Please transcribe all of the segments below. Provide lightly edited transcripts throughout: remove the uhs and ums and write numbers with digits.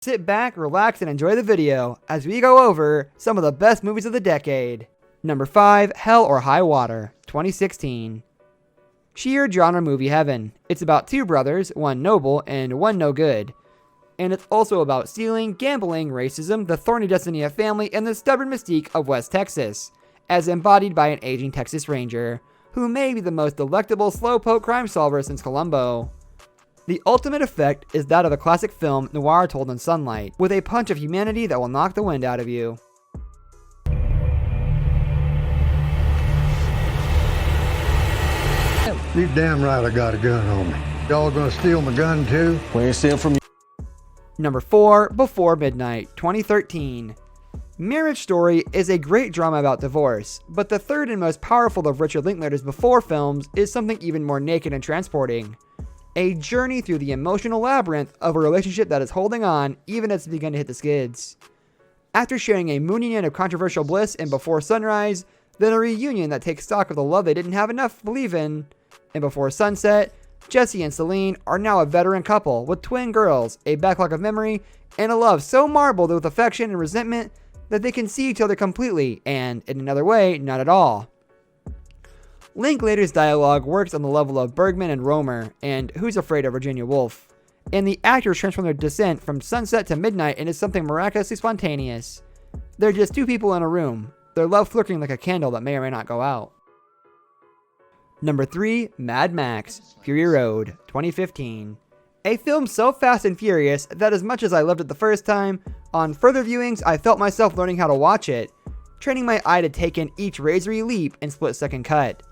Sit back, relax, and enjoy the video as we go over some of the best movies of the decade. Number 5, Hell or High Water, 2016. Sheer genre movie heaven. It's about two brothers, one noble and one no good. And it's also about stealing, gambling, racism, the thorny destiny of family, and the stubborn mystique of West Texas, as embodied by an aging Texas Ranger, who may be the most delectable slowpoke crime solver since Columbo. The ultimate effect is that of a classic film noir told in sunlight, with a punch of humanity that will knock the wind out of you. You damn right I got a gun on me. Y'all gonna steal my gun too? We ain't stealing from you. Number 4, Before Midnight, 2013. Marriage Story is a great drama about divorce, but the third and most powerful of Richard Linklater's Before films is something even more naked and transporting. A journey through the emotional labyrinth of a relationship that is holding on even as it's begun to hit the skids. After sharing a moonunion of controversial bliss in Before Sunrise, then a reunion that takes stock of the love they didn't have enough to believe in Before Sunset, Jesse and Celine are now a veteran couple with twin girls, a backlog of memory, and a love so marbled with affection and resentment that they can see each other completely and, in another way, not at all. Linklater's dialogue works on the level of Bergman and Romer, and Who's Afraid of Virginia Woolf, and the actors transform their descent from sunset to midnight into something miraculously spontaneous. They're just two people in a room, their love flickering like a candle that may or may not go out. Number 3, Mad Max, Fury Road, 2015. A film so fast and furious that as much as I loved it the first time, on further viewings I felt myself learning how to watch it, training my eye to take in each razory leap and split-second cut.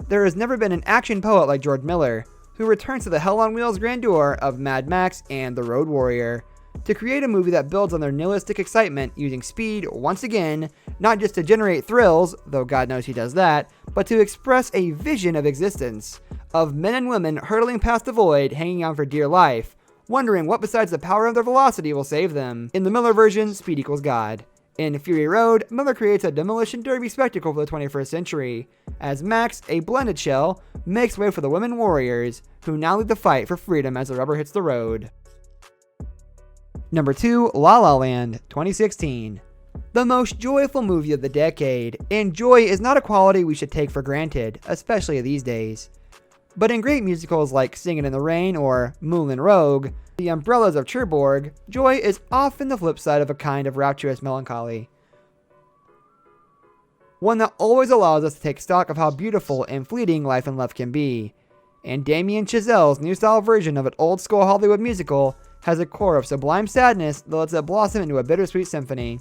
There has never been an action poet like George Miller, who returns to the Hell on Wheels grandeur of Mad Max and The Road Warrior, to create a movie that builds on their nihilistic excitement using speed once again, not just to generate thrills, though God knows he does that, but to express a vision of existence, of men and women hurtling past the void, hanging on for dear life, wondering what besides the power of their velocity will save them. In the Miller version, speed equals God. In Fury Road, Miller creates a demolition derby spectacle for the 21st century, as Max, a blended shell, makes way for the women warriors, who now lead the fight for freedom as the rubber hits the road. Number 2, La La Land, 2016. The most joyful movie of the decade, and joy is not a quality we should take for granted, especially these days. But in great musicals like Singin' in the Rain or Moulin Rouge, The Umbrellas of Cherbourg, joy is often the flip side of a kind of rapturous melancholy. One that always allows us to take stock of how beautiful and fleeting life and love can be. And Damien Chazelle's new style version of an old school Hollywood musical has a core of sublime sadness that lets it blossom into a bittersweet symphony.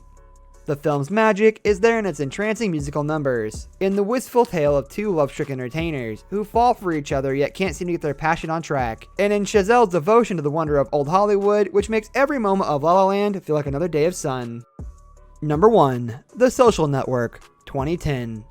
The film's magic is there in its entrancing musical numbers, in the wistful tale of two love-stricken entertainers who fall for each other yet can't seem to get their passion on track, and in Chazelle's devotion to the wonder of old Hollywood, which makes every moment of La La Land feel like another day of sun. Number 1, The Social Network, 2010.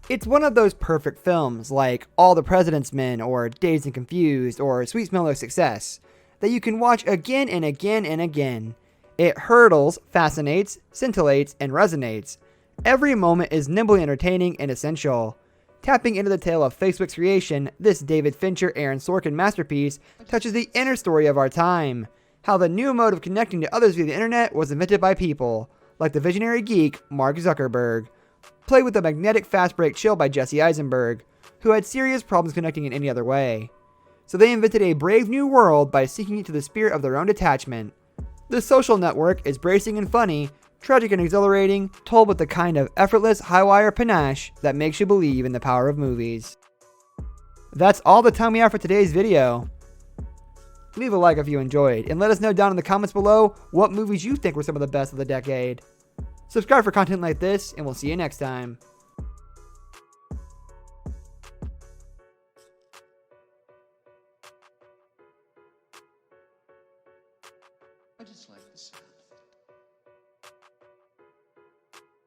It's one of those perfect films like All the President's Men or Dazed and Confused or Sweet Smell of Success that you can watch again and again and again. It hurdles, fascinates, scintillates, and resonates. Every moment is nimbly entertaining and essential. Tapping into the tale of Facebook's creation, this David Fincher, Aaron Sorkin masterpiece touches the inner story of our time. How the new mode of connecting to others via the internet was invented by people, like the visionary geek Mark Zuckerberg. Played with the magnetic fast break chill by Jesse Eisenberg, who had serious problems connecting in any other way. So they invented a brave new world by seeking into the spirit of their own detachment. The Social Network is bracing and funny, tragic and exhilarating, told with the kind of effortless high-wire panache that makes you believe in the power of movies. That's all the time we have for today's video. Leave a like if you enjoyed, and let us know down in the comments below what movies you think were some of the best of the decade. Subscribe for content like this, and we'll see you next time. I just like the sound.